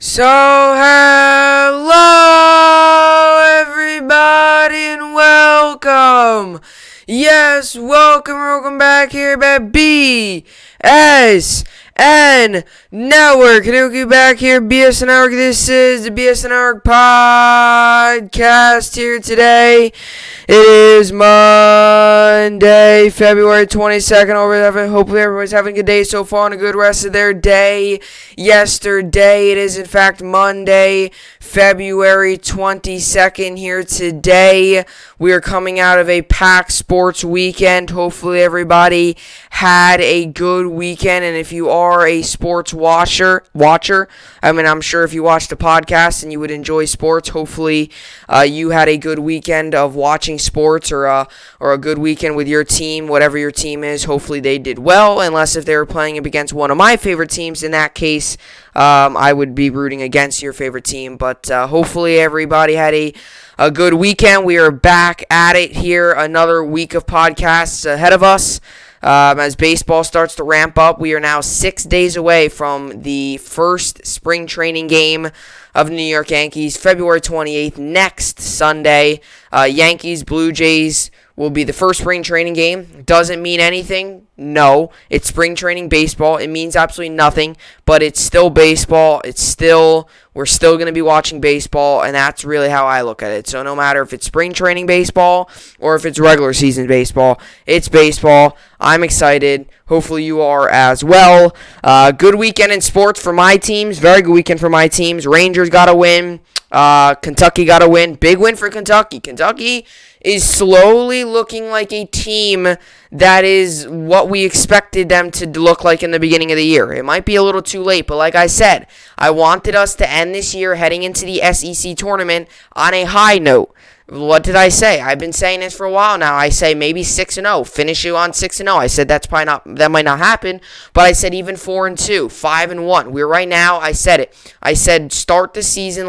So, hello everybody and welcome. Yes, welcome back here at BSN Network. Kanuki back here, BSN Network. This is the BSN Network podcast here today. It is Monday, February 22nd. Hopefully everybody's having a good day so far and a good rest of their day. Yesterday, it is in fact Monday, February 22nd here today. We are coming out of a packed sports weekend. Hopefully everybody had a good weekend, and if you are a sports watcher, I'm sure if you watched the podcast and you would enjoy sports, hopefully you had a good weekend of watching sports or a good weekend with your team, whatever your team is. Hopefully they did well, unless if they were playing against one of my favorite teams. In that case, I would be rooting against your favorite team, but hopefully everybody had a good weekend. We are back at it here, another week of podcasts ahead of us. As baseball starts to ramp up, we are now 6 days away from the first spring training game of the New York Yankees, February 28th, next Sunday. Yankees, Blue Jays will be the first spring training game. Doesn't mean anything. No, it's spring training baseball. It means absolutely nothing, but it's still baseball. We're still going to be watching baseball, and that's really how I look at it. So no matter if it's spring training baseball or if it's regular season baseball, it's baseball. I'm excited. Hopefully you are as well. Good weekend in sports for my teams. Very good weekend for my teams. Rangers got a win. Kentucky got a win. Big win for Kentucky. Kentucky is slowly looking like a team that is what we expected them to look like in the beginning of the year. It might be a little too late, but like I said, I wanted us to end this year heading into the SEC tournament on a high note. What did I say? I've been saying this for a while now. I say maybe 6-0. Finish you on 6-0. I said that might not happen, but I said even 4-2, 5-1. We're right now. I said it. I said start the season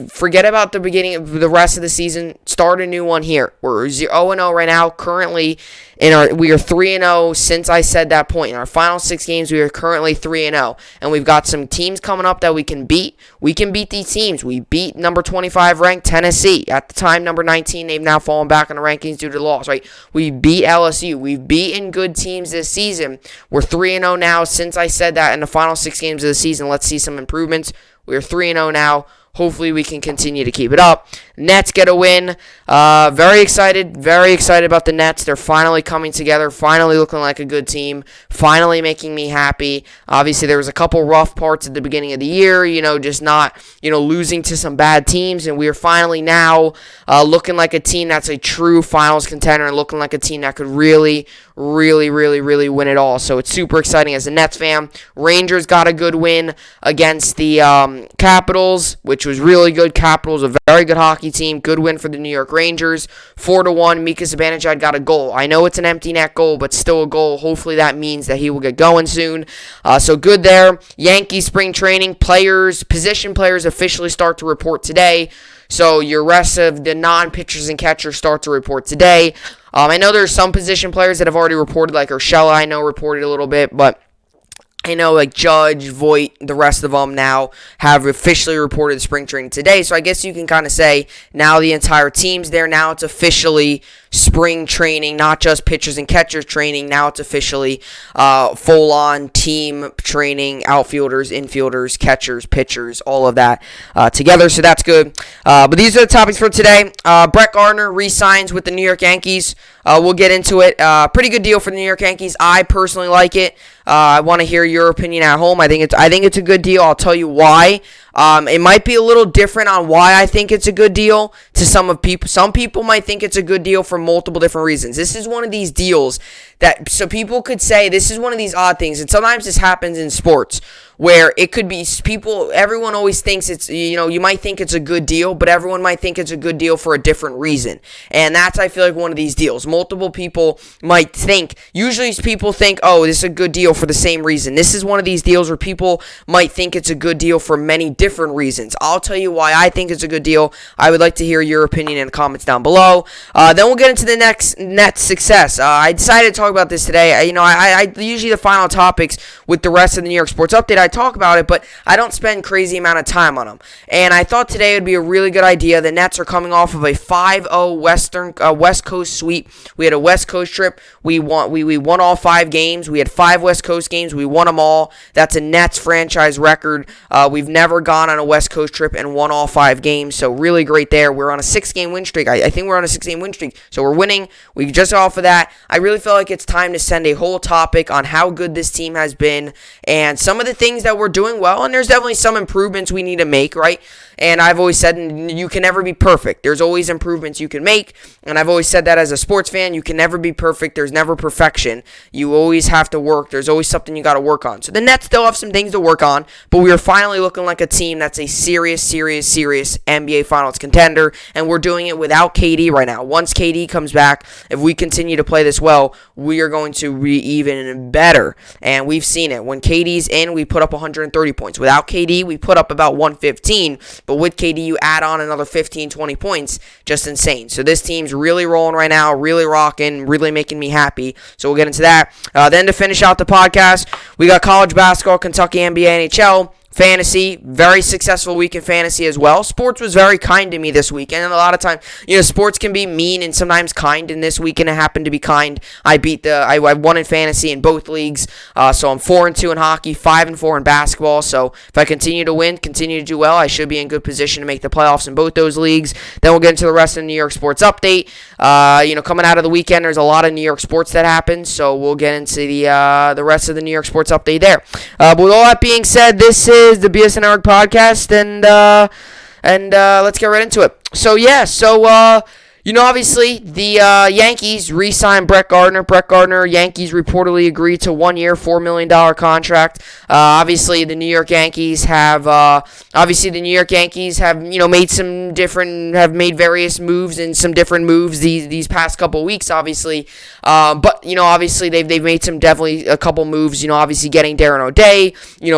forget about the beginning of the rest of the season. Start a new one here. We're 0-0 right now. Currently, we are 3-0 since I said that point. In our final 6 games, we are currently 3-0, and we've got some teams coming up that we can beat. We can beat these teams. We beat number 25 ranked Tennessee at the time. Number 19, they've now fallen back in the rankings due to the loss, right? We beat LSU. We've beaten good teams this season. We're 3-0 now since I said that in the final 6 games of the season. Let's see some improvements. We're 3-0 now. Hopefully we can continue to keep it up. Nets get a win. Very excited about the Nets. They're finally coming together, finally looking like a good team, finally making me happy. Obviously, there was a couple rough parts at the beginning of the year, just not, losing to some bad teams, and we are finally now looking like a team that's a true finals contender and looking like a team that could really win it all. So it's super exciting as a Nets fan. Rangers got a good win against the Capitals, which was really good. Capitals, a very good hockey team. Good win for the New York Rangers. 4-1. Mika Zibanejad got a goal. I know it's an empty net goal, but still a goal. Hopefully that means that he will get going soon. So good there. Yankees spring training position players officially start to report today. So your rest of the non-pitchers and catchers start to report today. I know there's some position players that have already reported, like Urshela, I know reported a little bit, but I know like Judge, Voit, the rest of them now have officially reported spring training today. So I guess you can kind of say now the entire team's there. Now it's officially spring training, not just pitchers and catchers training. Now it's officially full-on team training, outfielders, infielders, catchers, pitchers, all of that together. So that's good. But these are the topics for today. Brett Gardner re-signs with the New York Yankees. We'll get into it. Pretty good deal for the New York Yankees. I personally like it. I want to hear your opinion at home. I think it's a good deal. I'll tell you why. It might be a little different on why I think it's a good deal to some people. Some people might think it's a good deal for multiple different reasons. This is one of these deals so people could say this is one of these odd things, and sometimes this happens in sports where it could be everyone always thinks it's, you might think it's a good deal, but everyone might think it's a good deal for a different reason. And that's, I feel like, one of these deals. Multiple people might think, usually people think, oh, this is a good deal for the same reason. This is one of these deals where people might think it's a good deal for many different reasons. I'll tell you why I think it's a good deal. I would like to hear your opinion in the comments down below. Then we'll get into the next Nets success. I decided to talk about this today. I usually the final topics with the rest of the New York Sports Update, I talk about it, but I don't spend crazy amount of time on them. And I thought today would be a really good idea. The Nets are coming off of a 5-0 West Coast sweep. We had a West Coast trip. We won all 5 games. We had 5 West Coast games. We won them all. That's a Nets franchise record. We've never gone on a West Coast trip and won all 5 games, so really great there. We're on a 6-game win streak. I think we're on a 6-game win streak, so we're winning. We just got off of that. I really feel like it's time to send a whole topic on how good this team has been and some of the things that we're doing well, and there's definitely some improvements we need to make, right? And I've always said you can never be perfect. There's always improvements you can make, and I've always said that as a sports fan. You can never be perfect. There's never perfection. You always have to work. There's always something you got to work on. So the Nets still have some things to work on, but we are finally looking like a team that's a serious NBA Finals contender, and we're doing it without KD right now. Once KD comes back, if we continue to play this well, we are going to be even better, and we've seen it. When KD's in, we put up 130 points. Without KD, we put up about 115, but with KD, you add on another 15, 20 points. Just insane. So this team's really rolling right now, really rocking, really making me happy. So we'll get into that. Then to finish out the podcast, we got college basketball, Kentucky, NBA, NHL. Fantasy, very successful week in fantasy as well. Sports was very kind to me this week, and a lot of times, sports can be mean and sometimes kind. And this weekend it happened to be kind. I won in fantasy in both leagues, so I'm 4-2 in hockey, 5-4 in basketball. So if I continue to win, continue to do well, I should be in good position to make the playoffs in both those leagues. Then we'll get into the rest of the New York sports update. Coming out of the weekend, there's a lot of New York sports that happened, so we'll get into the rest of the New York sports update there. But with all that being said, this is the BSN podcast, and let's get right into it. Obviously, the Yankees re-signed Brett Gardner. Brett Gardner, Yankees reportedly agreed to 1 year, $4 million contract. Obviously, the New York Yankees have made various moves and some different moves these past couple weeks, obviously. Obviously, they've made definitely a couple moves, obviously getting Darren O'Day,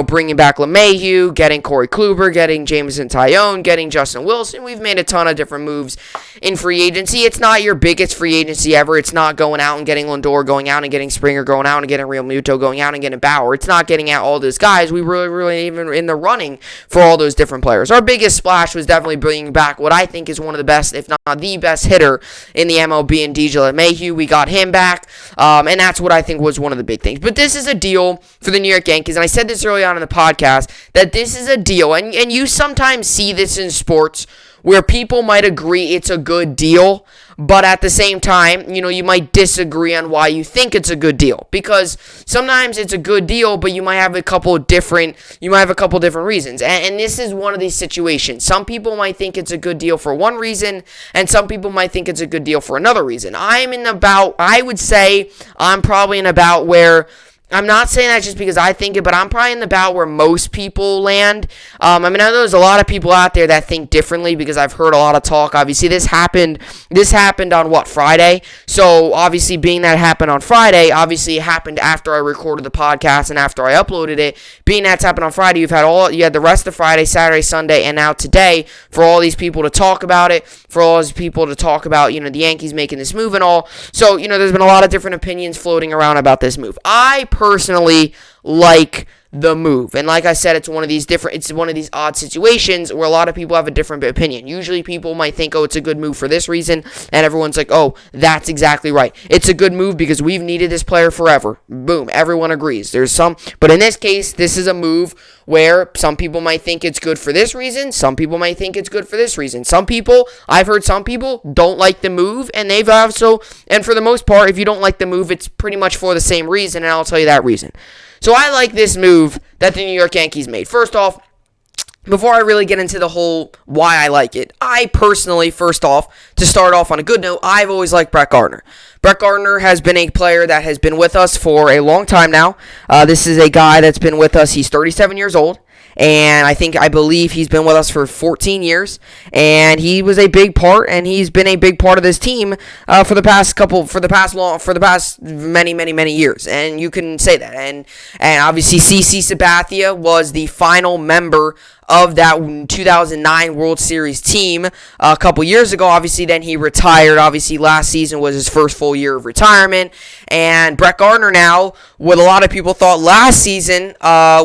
bringing back LeMahieu, getting Corey Kluber, getting Jameson Taillon, getting Justin Wilson. We've made a ton of different moves in free agency. It's not your biggest free agency ever. It's not going out and getting Lindor, going out and getting Springer, going out and getting Real Muto, going out and getting Bauer. It's not getting out all those guys. We really even in the running for all those different players. Our biggest splash was definitely bringing back what I think is one of the best, if not the best hitter in the MLB, and DJ LeMahieu. We got him back, and that's what I think was one of the big things. But this is a deal for the New York Yankees, and I said this early on in the podcast, that this is a deal, and you sometimes see this in sports where people might agree it's a good deal, but at the same time, you might disagree on why you think it's a good deal. Because sometimes it's a good deal, but you might have a couple different reasons. And this is one of these situations. Some people might think it's a good deal for one reason, and some people might think it's a good deal for another reason. I would say I'm probably in about where, I'm not saying that just because I think it, but I'm probably in about where most people land. I know there's a lot of people out there that think differently, because I've heard a lot of talk. Obviously, this happened on Friday? So, obviously, being that it happened on Friday, obviously it happened after I recorded the podcast and after I uploaded it. Being that's happened on Friday, you had the rest of Friday, Saturday, Sunday, and now today for all these people to talk about it, for all these people to talk about, the Yankees making this move and all. So, there's been a lot of different opinions floating around about this move. I personally like the move, and like I said, it's one of these odd situations where a lot of people have a different opinion. Usually people might think, it's a good move for this reason, and everyone's like, that's exactly right, it's a good move because we've needed this player forever. Boom, everyone agrees. But in this case, this is a move where some people might think it's good for this reason, some people might think it's good for this reason. I've heard some people don't like the move, and and for the most part, if you don't like the move, it's pretty much for the same reason, and I'll tell you that reason. So I like this move that the New York Yankees made. First off, before I really get into the whole why I like it, I personally, first off, to start off on a good note, I've always liked Brett Gardner. Brett Gardner has been a player that has been with us for a long time now. This is a guy that's been with us. He's 37 years old. And I believe he's been with us for 14 years, and he was a big part, and he's been a big part of this team for the past many years, and you can say that. And obviously CC Sabathia was the final member of that 2009 World Series team a couple years ago. Obviously, then he retired. Obviously, last season was his first full year of retirement. And Brett Gardner now, what a lot of people thought last season,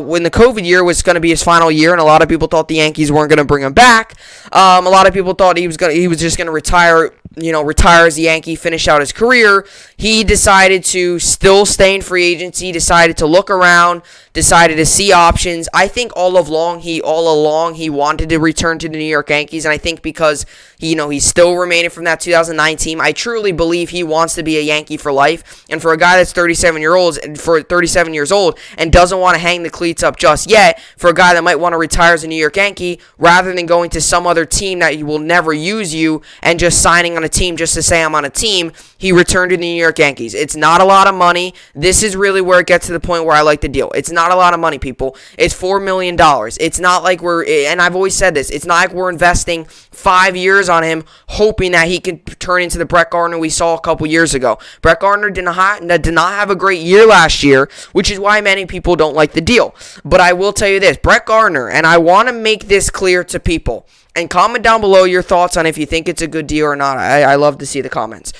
when the COVID year was going to be his final year, and a lot of people thought the Yankees weren't going to bring him back. A lot of people thought he was just going to retire as a Yankee, finish out his career. He decided to still stay in free agency, decided to look around, decided to see options. I think all along he wanted to return to the New York Yankees, and I think because he's still remaining from that 2009 team, I truly believe he wants to be a Yankee for life. And for a guy that's 37 years old and doesn't want to hang the cleats up just yet, for a guy that might want to retire as a New York Yankee, rather than going to some other team that will never use you and just signing on a team just to say I'm on a team, he returned to the New York Yankees. It's not a lot of money. This is really where it gets to the point where I like the deal. It's not a lot of money, people. It's $4 million. It's not like and I've always said this, it's not like we're investing 5 years on him hoping that he can turn into the Brett Gardner we saw a couple years ago. Brett Gardner did not have a great year last year, which is why many people don't like the deal. But I will tell you this, Brett Gardner, and I want to make this clear to people, and comment down below your thoughts on if you think it's a good deal or not. I love to see the comments.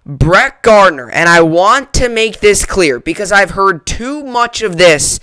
Brett Gardner, and I want to make this clear because I've heard too much of this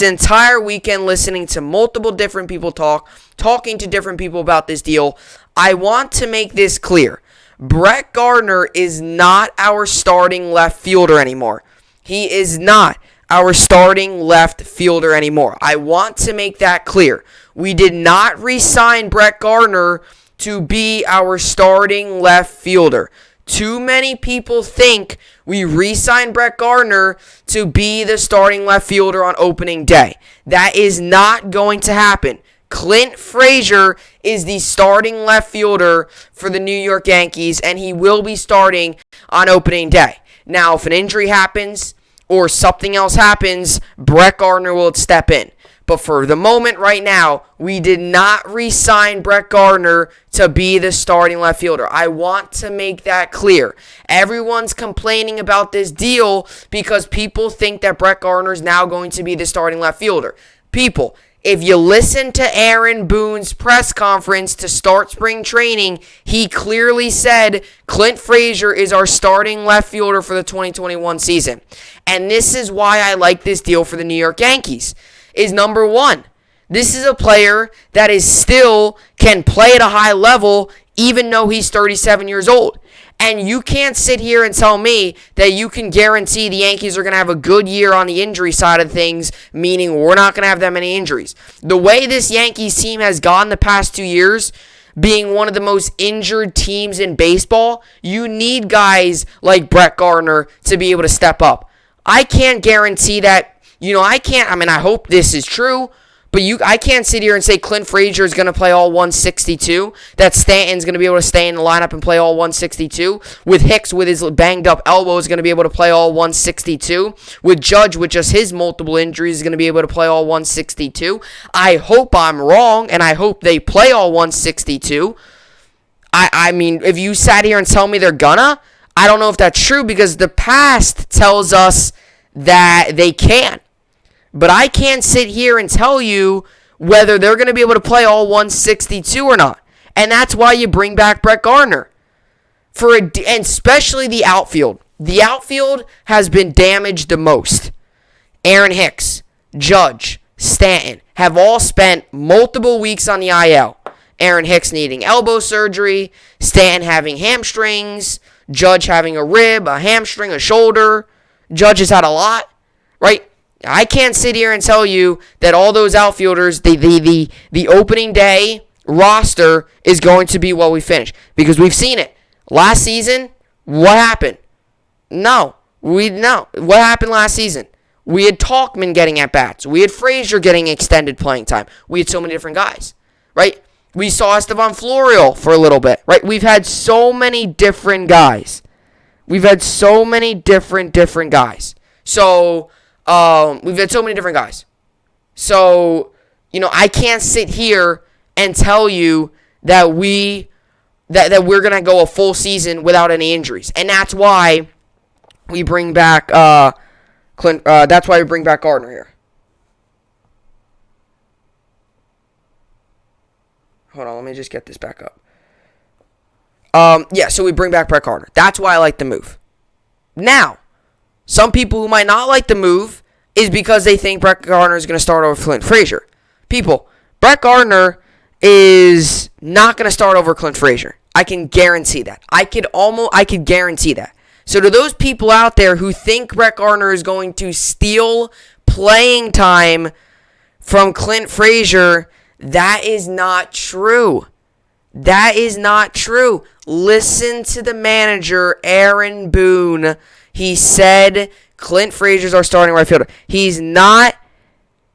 entire weekend, listening to multiple different people talking to different people about this deal. I want to make this clear. Brett Gardner is not our starting left fielder anymore. He is not our starting left fielder anymore. I want to make that clear. We did not re-sign Brett Gardner to be our starting left fielder. Too many people think we re-signed Brett Gardner to be the starting left fielder on opening day. That is not going to happen. Clint Frazier is the starting left fielder for the New York Yankees, and he will be starting on opening day. Now, if an injury happens or something else happens, Brett Gardner will step in. But for the moment right now, we did not re-sign Brett Gardner to be the starting left fielder. I want to make that clear. Everyone's complaining about this deal because people think that Brett Gardner is now going to be the starting left fielder. People, if you listen to Aaron Boone's press conference to start spring training, he clearly said Clint Frazier is our starting left fielder for the 2021 season. And this is why I like this deal for the New York Yankees. Is number one, this is a player that is still can play at a high level even though he's 37 years old. And you can't sit here and tell me that you can guarantee the Yankees are going to have a good year on the injury side of things, meaning we're not going to have that many injuries. The way this Yankees team has gone the past 2 years, being one of the most injured teams in baseball, you need guys like Brett Gardner to be able to step up. I can't guarantee that. I hope this is true, but I can't sit here and say Clint Frazier is going to play all 162, that Stanton's going to be able to stay in the lineup and play all 162, with Hicks with his banged up elbow is going to be able to play all 162, with Judge with just his multiple injuries is going to be able to play all 162. I hope I'm wrong, and I hope they play all 162. I mean, if you sat here and tell me they're gonna, I don't know if that's true because the past tells us that they can't. But I can't sit here and tell you whether they're going to be able to play all 162 or not. And that's why you bring back Brett Gardner. And especially the outfield. The outfield has been damaged the most. Aaron Hicks, Judge, Stanton have all spent multiple weeks on the IL. Aaron Hicks needing elbow surgery, Stanton having hamstrings, Judge having a rib, a hamstring, a shoulder. Judge has had a lot, right? I can't sit here and tell you that all those outfielders, the opening day roster is going to be what we finish. Because we've seen it. Last season, what happened? No. What happened last season? We had Talkman getting at-bats. We had Frazier getting extended playing time. We had so many different guys, right? We saw Estevan Florial for a little bit, right? We've had so many different guys. We've had so many different guys. So, we've had so many different guys. So, I can't sit here and tell you that we're going to go a full season without any injuries. And that's why we bring back Gardner here. Hold on, let me just get this back up. So we bring back Brett Gardner. That's why I like the move. Now, some people who might not like the move is because they think Brett Gardner is going to start over Clint Frazier. People, Brett Gardner is not going to start over Clint Frazier. I can guarantee that. I could guarantee that. So to those people out there who think Brett Gardner is going to steal playing time from Clint Frazier, that is not true. That is not true. Listen to the manager, Aaron Boone. He said Clint Frazier's our starting right fielder. He's going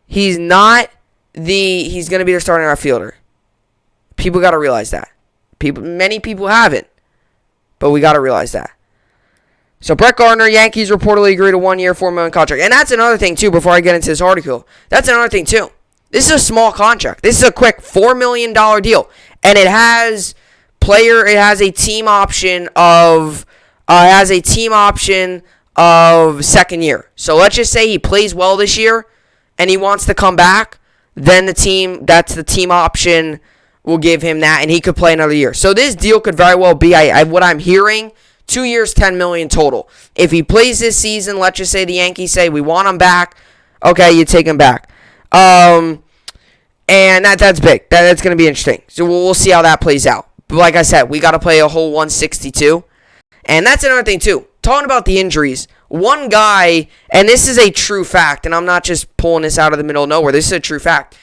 to be their starting right fielder. People got to realize that. Many people haven't, but we got to realize that. So Brett Gardner, Yankees reportedly agreed to 1 year, $4 million contract. And that's another thing, too, before I get into this article. That's another thing, too. This is a small contract. This is a quick $4 million deal. And it has a team option of second year. So let's just say he plays well this year and he wants to come back, then the team option will give him that, and he could play another year. So this deal could very well be, what I'm hearing, 2 years, $10 million total. If he plays this season, let's just say the Yankees say we want him back. Okay, you take him back. And that's big. That's going to be interesting. So we'll see how that plays out. But like I said, we got to play a whole 162. And that's another thing too. Talking about the injuries, one guy, and this is a true fact, and I'm not just pulling this out of the middle of nowhere. This is a true fact.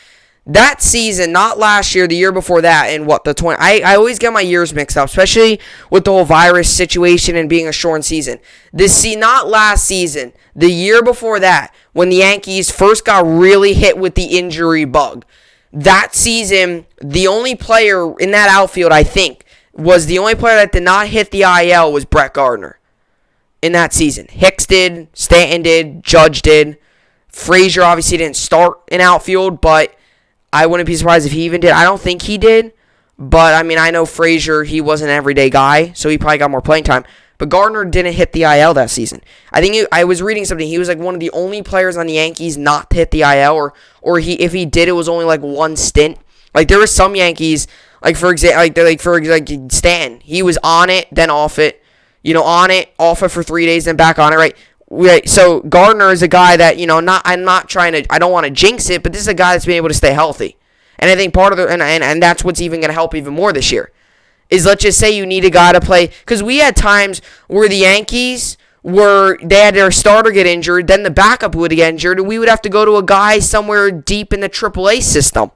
That season, not last year, the year before that, and I always get my years mixed up, especially with the whole virus situation and being a short season. Not last season, the year before that, when the Yankees first got really hit with the injury bug. That season, the only player in that outfield, I think, was the only player that did not hit the IL was Brett Gardner. In that season. Hicks did, Stanton did, Judge did. Frazier obviously didn't start in outfield, but I wouldn't be surprised if he even did. I don't think he did, but I know Frazier, he was an everyday guy, so he probably got more playing time. But Gardner didn't hit the IL that season. I was reading something. He was like one of the only players on the Yankees not to hit the IL, or if he did, it was only like one stint. Like there were some Yankees, like for example, like Stanton, he was on it, then off it. On it, off it for 3 days, then back on it, right? So Gardner is a guy that, I don't want to jinx it, but this is a guy that's been able to stay healthy. And I think part of and that's what's even going to help even more this year, is let's just say you need a guy to play, because we had times where the Yankees they had their starter get injured, then the backup would get injured, and we would have to go to a guy somewhere deep in the AAA system.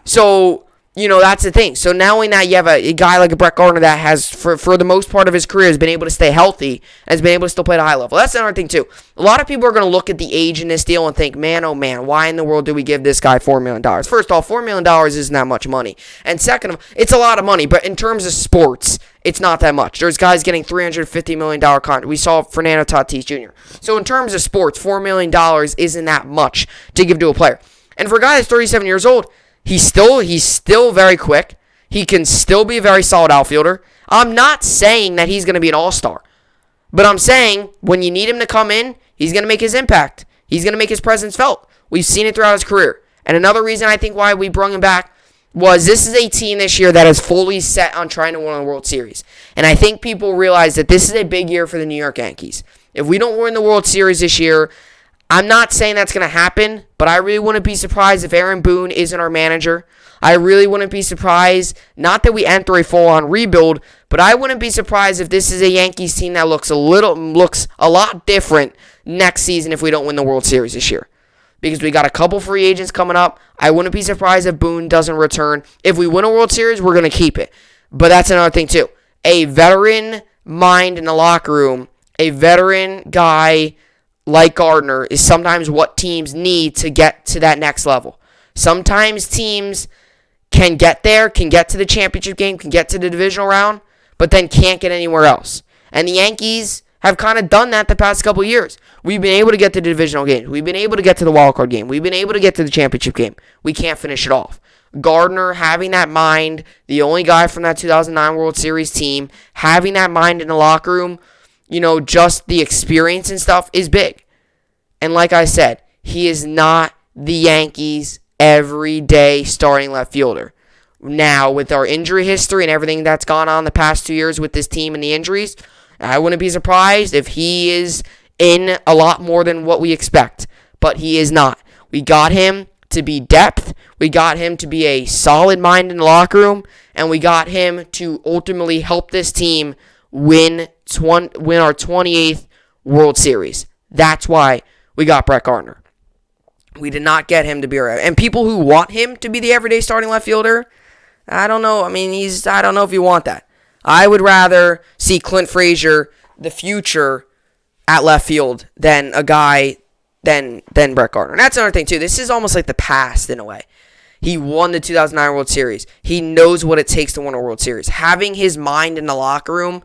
So, that's the thing. So knowing that you have a guy like a Brett Gardner that has, for the most part of his career, has been able to stay healthy and has been able to still play at a high level. That's another thing, too. A lot of people are going to look at the age in this deal and think, man, oh, man, why in the world do we give this guy $4 million? First off, $4 million isn't that much money. And second, it's a lot of money, but in terms of sports, it's not that much. There's guys getting $350 million contract. We saw Fernando Tatis Jr. So in terms of sports, $4 million isn't that much to give to a player. And for a guy that's 37 years old, he's still very quick. He can still be a very solid outfielder. I'm not saying that he's going to be an all-star. But I'm saying when you need him to come in, he's going to make his impact. He's going to make his presence felt. We've seen it throughout his career. And another reason I think why we brought him back was this is a team this year that is fully set on trying to win the World Series. And I think people realize that this is a big year for the New York Yankees. If we don't win the World Series this year, I'm not saying that's going to happen, but I really wouldn't be surprised if Aaron Boone isn't our manager. I really wouldn't be surprised, not that we enter a full-on rebuild, but I wouldn't be surprised if this is a Yankees team that looks a lot different next season if we don't win the World Series this year. Because we got a couple free agents coming up. I wouldn't be surprised if Boone doesn't return. If we win a World Series, we're going to keep it. But that's another thing, too. A veteran mind in the locker room, a veteran guy like Gardner is sometimes what teams need to get to that next level. Sometimes teams can get there, can get to the championship game, can get to the divisional round, but then can't get anywhere else. And the Yankees have kind of done that the past couple of years. We've been able to get to the divisional games. We've been able to get to the wild card game. We've been able to get to the championship game. We can't finish it off. Gardner having that mind, the only guy from that 2009 World Series team, having that mind in the locker room, just the experience and stuff is big. And like I said, he is not the Yankees' everyday starting left fielder. Now, with our injury history and everything that's gone on the past 2 years with this team and the injuries, I wouldn't be surprised if he is in a lot more than what we expect. But he is not. We got him to be depth. We got him to be a solid mind in the locker room. And we got him to ultimately help this team win our 28th World Series. That's why we got Brett Gardner. We did not get him to be and people who want him to be the everyday starting left fielder, I don't know. I mean, I don't know if you want that. I would rather see Clint Frazier, the future, at left field than a guy than Brett Gardner. And that's another thing too. This is almost like the past in a way. He won the 2009 World Series. He knows what it takes to win a World Series. Having his mind in the locker room,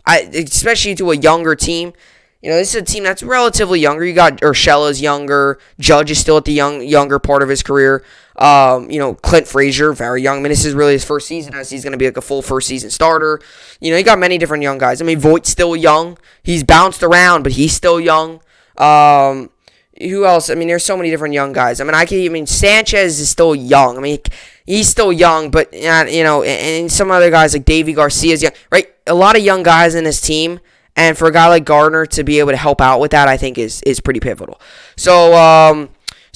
especially to a younger team. This is a team that's relatively younger. You got Urshela's younger. Judge is still at the younger part of his career. Clint Frazier, very young. I mean, this is really his first season as he's going to be like a full first season starter. You got many different young guys. I mean, Voigt's still young. He's bounced around, but he's still young. Who else? I mean, there's so many different young guys. I mean, Sanchez is still young. I mean, he's still young, but, and some other guys like Davey Garcia's young, right? A lot of young guys in this team. And for a guy like Gardner to be able to help out with that, I think is pretty pivotal. So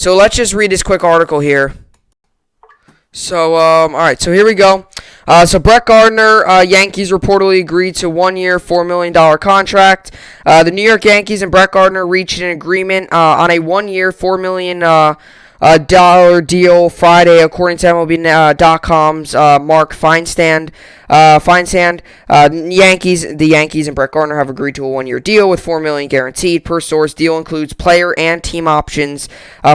let's just read this quick article here. All right, so here we go. So Brett Gardner, Yankees reportedly agreed to 1 year, $4 million contract. The New York Yankees and Brett Gardner reached an agreement on a 1 year, $4 million dollar deal Friday, according to MLB.com's Mark Feinsand. The Yankees and Brett Gardner have agreed to a 1 year deal with $4 million guaranteed per source. Deal includes player and team options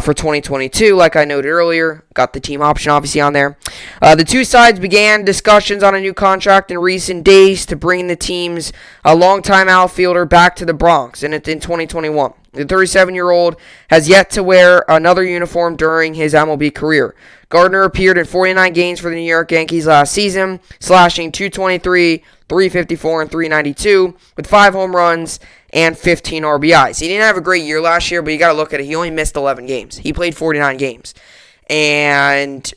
for 2022. Like I noted earlier, got the team option obviously on there. The two sides began discussions on a new contract in recent days to bring the team's longtime outfielder back to the Bronx in 2021. The 37-year-old has yet to wear another uniform during his MLB career. Gardner appeared in 49 games for the New York Yankees last season, slashing .223, .354, and .392 with 5 home runs and 15 RBIs. He didn't have a great year last year, but you got to look at it. He only missed 11 games. He played 49 games. And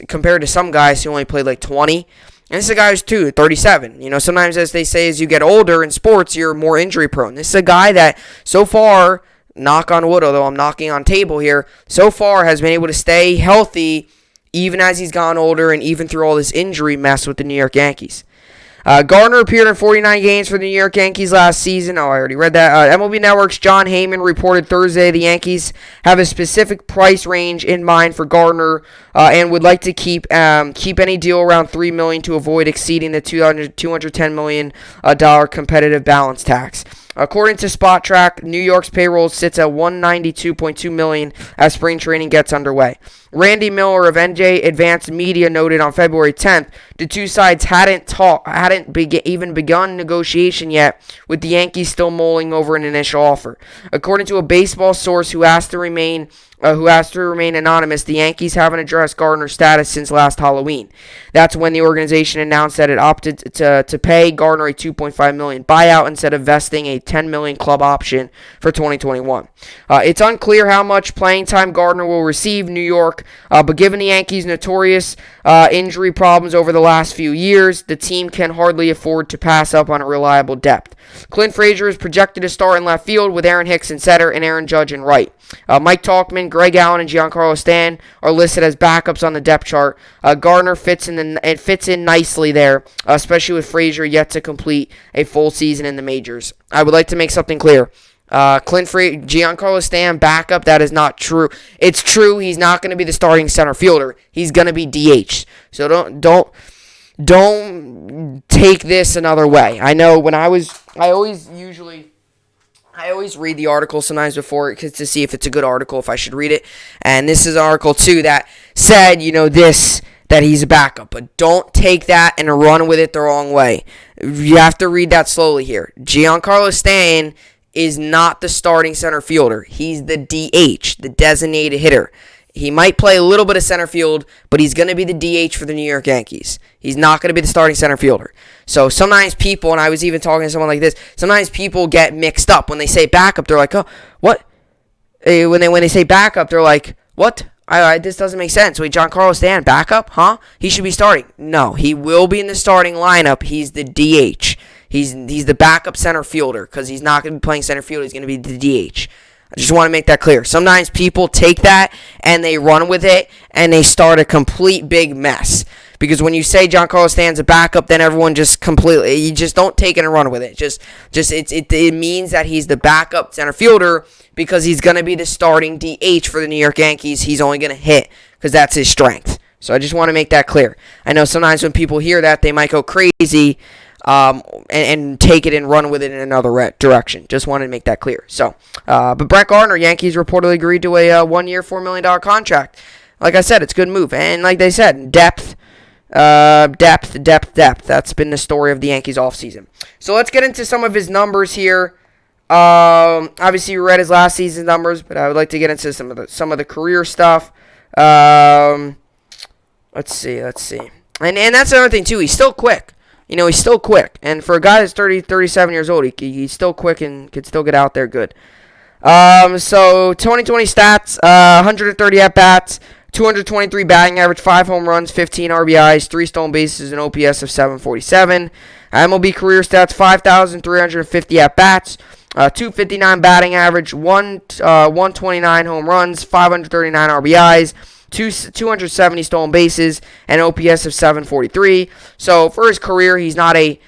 compared to some guys who only played like 20, and this is a guy who's 37. Sometimes as they say, as you get older in sports, you're more injury prone. This is a guy that so far, knock on wood, although I'm knocking on table here, so far has been able to stay healthy even as he's gotten older and even through all this injury mess with the New York Yankees. Gardner appeared in 49 games for the New York Yankees last season. Oh, I already read that. MLB Network's John Heyman reported Thursday the Yankees have a specific price range in mind for Gardner and would like to keep any deal around $3 million to avoid exceeding the $210 million competitive balance tax. According to SpotTrack, New York's payroll sits at $192.2 million as spring training gets underway. Randy Miller of NJ Advanced Media noted on February 10th the two sides hadn't even begun negotiation yet, with the Yankees still mulling over an initial offer. According to a baseball source who asked to remain anonymous, the Yankees haven't addressed Gardner's status since last Halloween. That's when the organization announced that it opted to pay Gardner a $2.5 million buyout instead of vesting a $10 million club option for 2021. It's unclear how much playing time Gardner will receive New York, but given the Yankees' notorious injury problems over the last few years, the team can hardly afford to pass up on a reliable depth. Clint Frazier is projected to start in left field with Aaron Hicks in center and Aaron Judge in right. Mike Tauchman, Greg Allen, and Giancarlo Stanton are listed as backups on the depth chart. Gardner fits in nicely there, especially with Frazier yet to complete a full season in the majors. I would like to make something clear. Giancarlo Stanton backup, that is not true. It's true he's not going to be the starting center fielder. He's going to be DH. So don't take this another way. I know I always read the article sometimes before to see if it's a good article, if I should read it. And this is an article too that said, that he's a backup. But don't take that and run with it the wrong way. You have to read that slowly here. Giancarlo Stanton is not the starting center fielder. He's the DH, the designated hitter. He might play a little bit of center field, but he's going to be the DH for the New York Yankees. He's not going to be the starting center fielder. So sometimes people, and I was even talking to someone like this, sometimes people get mixed up. When they say backup, they're like, oh, what? When they say backup, they're like, what? This doesn't make sense. Wait, Giancarlo Stanton, backup? Huh? He should be starting. No, he will be in the starting lineup. He's the DH. He's the backup center fielder because he's not going to be playing center field. He's going to be the DH. I just want to make that clear. Sometimes people take that and they run with it and they start a complete big mess. Because when you say Giancarlo Stanton's a backup, then everyone just completely, you just don't take it and run with it. It means that he's the backup center fielder because he's going to be the starting DH for the New York Yankees. He's only going to hit because that's his strength. So I just want to make that clear. I know sometimes when people hear that, they might go crazy and take it and run with it in another direction. Just wanted to make that clear. So, but Brett Gardner, Yankees reportedly agreed to a 1-year, $4 million contract. Like I said, it's a good move. And like they said, depth. That's been the story of the Yankees offseason. So let's get into some of his numbers here. Obviously you read his last season's numbers, but I would like to get into some of the career stuff. Let's see. And that's another thing too. He's still quick. He's still quick. And for a guy that's 37 years old, he's still quick and can still get out there good. So 2020 stats, 130 at-bats, 223 batting average, 5 home runs, 15 RBIs, 3 stolen bases, an OPS of 747. MLB career stats, 5,350 at-bats, 259 batting average, 129 home runs, 539 RBIs, 270 stolen bases, and OPS of 743. So for his career, he's not a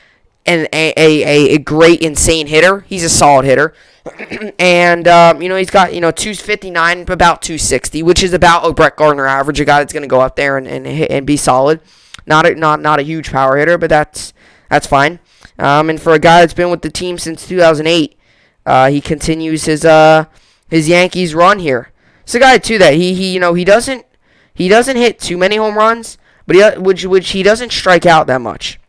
great, insane hitter. He's a solid hitter. And, he's got, 259, about 260, which is about a Brett Gardner average, a guy that's going to go out there and hit and be solid. Not a huge power hitter, but that's fine. And for a guy that's been with the team since 2008, he continues his Yankees run here. It's a guy too that he doesn't hit too many home runs, but which he doesn't strike out that much.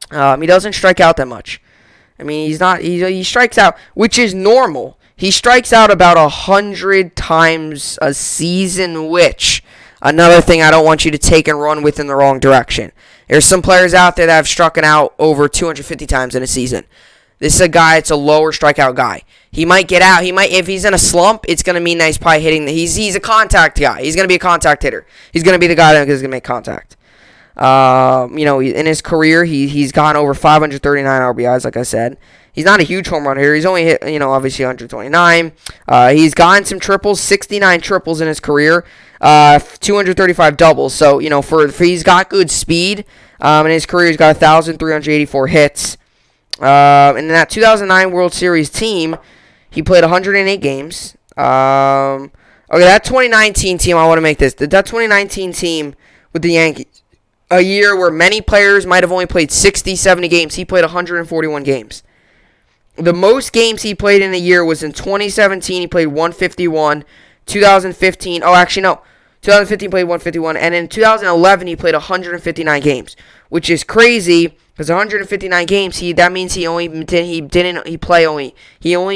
He doesn't strike out that much. I mean, he strikes out, which is normal. He strikes out about 100 times a season, which, another thing I don't want you to take and run with in the wrong direction. There's some players out there that have struck out over 250 times in a season. This is a guy, it's a lower strikeout guy. He might get out. If he's in a slump, it's going to mean that he's probably hitting. He's a contact guy. He's going to be a contact hitter. He's going to be the guy that's going to make contact. In his career, he's gone over 539 RBIs, like I said. He's not a huge home run hitter. He's only hit, obviously 129. He's gotten some triples, 69 triples in his career, 235 doubles. So, for he's got good speed. In his career, he's got 1,384 hits. And in that 2009 World Series team, he played 108 games. Okay, that 2019 team, I want to make this. That 2019 team with the Yankees, a year where many players might have only played 60, 70 games. He played 141 games. The most games he played in a year was in 2017. He played 151. 2015. 2015 played 151. And in 2011, he played 159 games, which is crazy because 159 games. That means he only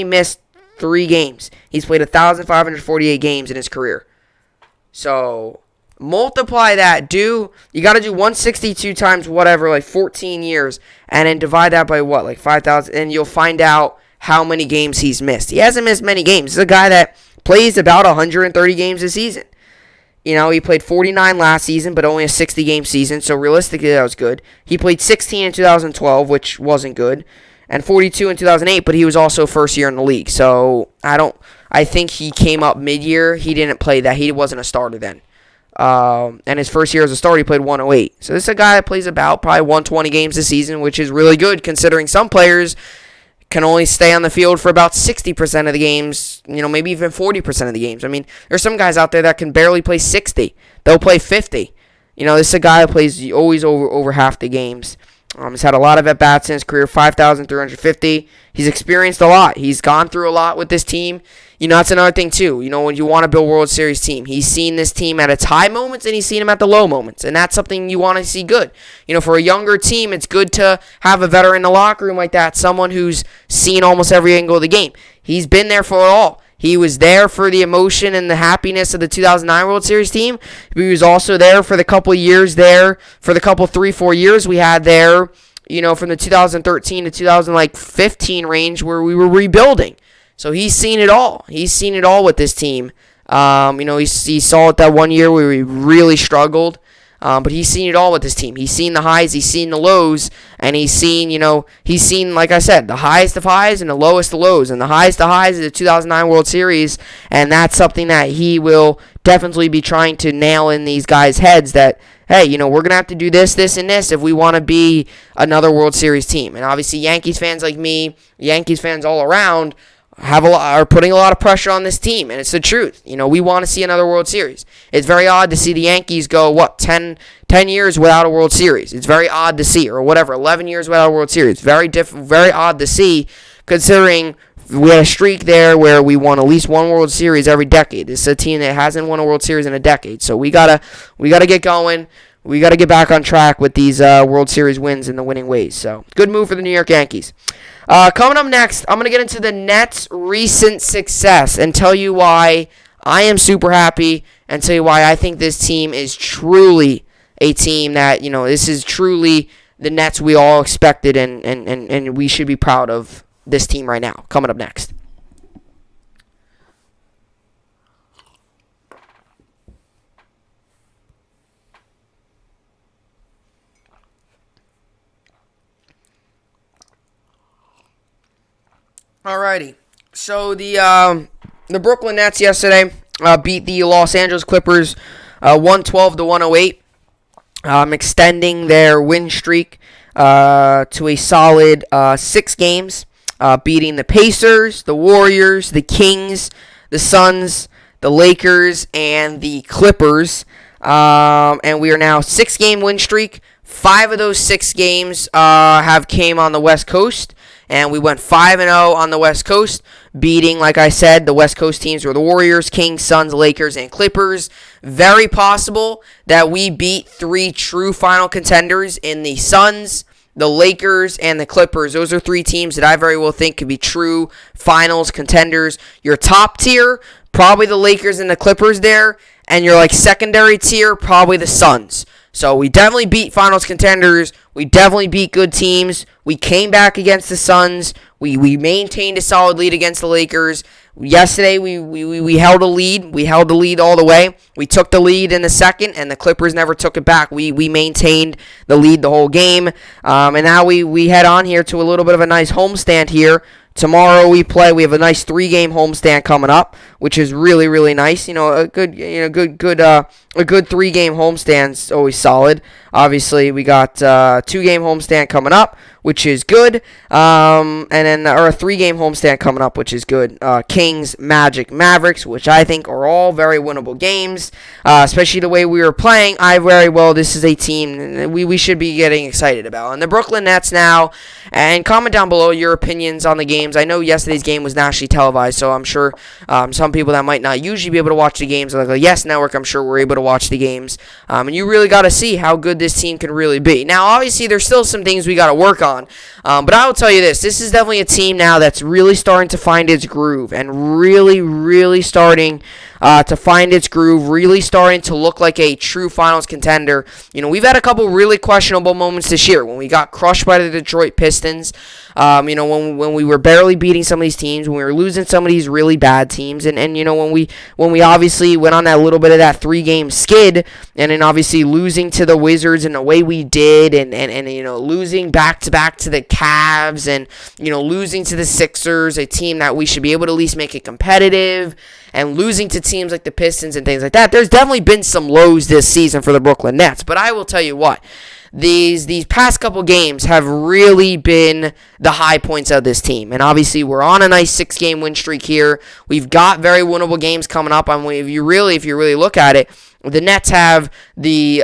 missed 3 games. He's played 1,548 games in his career. So multiply that. You got to do 162 times whatever, like 14 years, and then divide that by what, like 5,000, and you'll find out how many games he's missed. He hasn't missed many games. He's a guy that plays about 130 games a season. He played 49 last season, but only a 60-game season, so realistically that was good. He played 16 in 2012, which wasn't good, and 42 in 2008, but he was also first year in the league. So I think he came up mid-year. He didn't play that. He wasn't a starter then. And his first year as a starter, he played 108. So this is a guy that plays about probably 120 games a season, which is really good considering some players can only stay on the field for about 60% of the games, maybe even 40% of the games. I mean, there's some guys out there that can barely play 60. They'll play 50. This is a guy that plays always over half the games. He's had a lot of at-bats in his career, 5,350. He's experienced a lot. He's gone through a lot with this team. That's another thing, too. When you want to build a World Series team, he's seen this team at its high moments and he's seen them at the low moments. And that's something you want to see good. For a younger team, it's good to have a veteran in the locker room like that, someone who's seen almost every angle of the game. He's been there for it all. He was there for the emotion and the happiness of the 2009 World Series team. But he was also there for the couple years there, for the couple 3-4 years we had there, from the 2013 to 2015 range where we were rebuilding. So he's seen it all. He's seen it all with this team. He saw it that one year where we really struggled. But he's seen it all with this team. He's seen the highs, he's seen the lows, and he's seen, like I said, the highest of highs and the lowest of lows. And the highest of highs is the 2009 World Series, and that's something that he will definitely be trying to nail in these guys' heads that, hey, we're going to have to do this, this, and this if we want to be another World Series team. And obviously Yankees fans like me, Yankees fans all around, are putting a lot of pressure on this team, and it's the truth. We want to see another World Series. It's very odd to see the Yankees go, 10 years without a World Series. It's very odd to see, or whatever, 11 years without a World Series. Very odd to see, considering we had a streak there where we won at least one World Series every decade. This is a team that hasn't won a World Series in a decade, so we gotta get going. We got to get back on track with these World Series wins and the winning ways. So, good move for the New York Yankees. Coming up next, I'm going to get into the Nets' recent success and tell you why I am super happy and tell you why I think this team is truly a team that, this is truly the Nets we all expected and we should be proud of this team right now. Coming up next. Alrighty, so the Brooklyn Nets yesterday beat the Los Angeles Clippers 112-108, extending their win streak to a solid 6 games, beating the Pacers, the Warriors, the Kings, the Suns, the Lakers, and the Clippers, and we are now 6-game win streak. 5 of those 6 games have came on the West Coast. And we went 5-0 on the West Coast, beating, like I said, the West Coast teams were the Warriors, Kings, Suns, Lakers, and Clippers. Very possible that we beat 3 true final contenders in the Suns, the Lakers, and the Clippers. Those are 3 teams that I very well think could be true finals contenders. Your top tier, probably the Lakers and the Clippers there. And your secondary tier, probably the Suns. So we definitely beat finals contenders. We definitely beat good teams. We came back against the Suns. We maintained a solid lead against the Lakers. Yesterday, we held a lead. We held the lead all the way. We took the lead in the second, and the Clippers never took it back. We maintained the lead the whole game. And now we head on here to a little bit of a nice homestand here. Tomorrow we play. We have a nice 3-game homestand coming up, which is really, really nice. A good 3-game homestand always solid. Obviously, we got 2-game homestand coming up, which is good. And then a 3-game homestand coming up, which is good. Kings, Magic, Mavericks, which I think are all very winnable games, especially the way we were playing. This is a team we should be getting excited about. And the Brooklyn Nets now, and comment down below your opinions on the games. I know yesterday's game was nationally televised, so I'm sure some people that might not usually be able to watch the games, like the Yes Network, I'm sure we're able to watch the games. And you really got to see how good this team can really be. Now, obviously, there's still some things we got to work on. But I will tell you this is definitely a team now that's really starting to find its groove and really, really starting to find its groove, really starting to look like a true finals contender. We've had a couple really questionable moments this year when we got crushed by the Detroit Pistons, when we were barely beating some of these teams, when we were losing some of these really bad teams, and when we obviously went on that little bit of that 3-game skid, and then obviously losing to the Wizards in the way we did, and losing back-to-back to the Cavs, and losing to the Sixers, a team that we should be able to at least make it competitive, and losing to teams like the Pistons and things like that. There's definitely been some lows this season for the Brooklyn Nets, but I will tell you what, these past couple games have really been the high points of this team. And obviously we're on a nice 6-game win streak here. We've got very winnable games coming up. If you really look at it, the Nets have the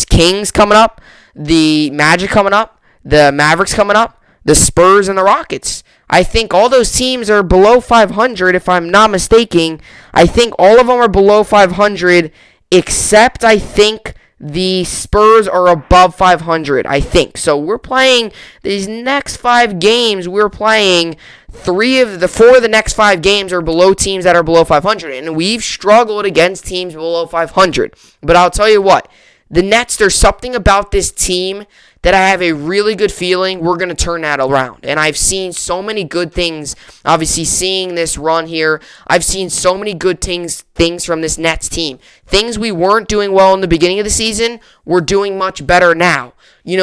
Kings coming up, the Magic coming up, the Mavericks coming up, the Spurs and the Rockets. I think all those teams are below 500, if I'm not mistaken. I think all of them are below 500, except I think the Spurs are above 500, I think. So we're playing these next 5 games. We're playing 4 of the next 5 games are below teams that are below 500. And we've struggled against teams below 500. But I'll tell you what, the Nets, there's something about this team that I have a really good feeling we're going to turn that around. And I've seen so many good things, obviously seeing this run here. I've seen so many good things from this Nets team. Things we weren't doing well in the beginning of the season, we're doing much better now.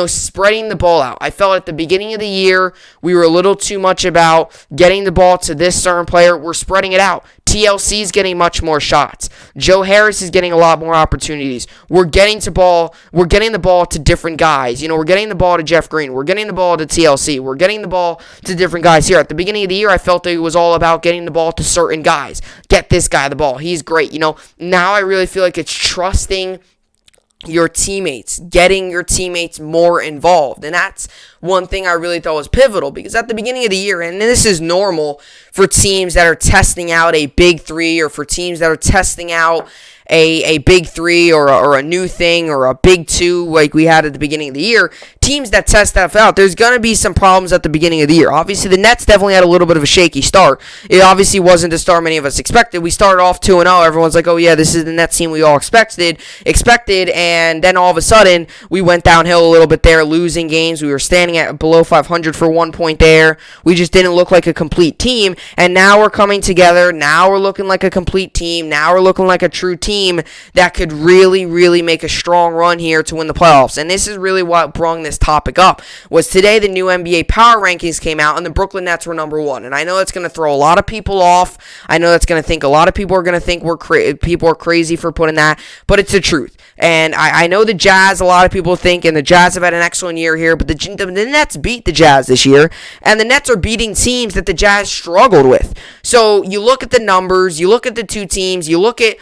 Spreading the ball out. I felt at the beginning of the year, we were a little too much about getting the ball to this certain player. We're spreading it out. TLC is getting much more shots. Joe Harris is getting a lot more opportunities. We're getting the ball to different guys. We're getting the ball to Jeff Green. We're getting the ball to TLC. We're getting the ball to different guys here. At the beginning of the year, I felt it was all about getting the ball to certain guys. Get this guy the ball. He's great. Now I really feel like it's trusting your teammates, getting your teammates more involved. And that's one thing I really thought was pivotal, because at the beginning of the year, and this is normal for teams that are testing out a big three, or for teams that are testing out a big three or a new thing or a big two like we had at the beginning of the year, teams that test that out, there's going to be some problems at the beginning of the year. Obviously, the Nets definitely had a little bit of a shaky start. It obviously wasn't the start many of us expected. We started off 2-0. Everyone's like, oh yeah, this is the Nets team we all expected, and then all of a sudden, we went downhill a little bit there, losing games. We were standing at below 500 for 1 point there. We just didn't look like a complete team, and now we're coming together. Now we're looking like a complete team. Now we're looking like a true team that could really, really make a strong run here to win the playoffs. And this is really what brought this topic up. Was today the new NBA power rankings came out, and the Brooklyn Nets were number one. And I know that's going to throw a lot of people off. I know that's going to think a lot of people are going to think people are crazy for putting that, but it's the truth. And I know the Jazz, a lot of people think, and the Jazz have had an excellent year here, but the Nets beat the Jazz this year, and the Nets are beating teams that the Jazz struggled with. So you look at the numbers, you look at the two teams, you look at,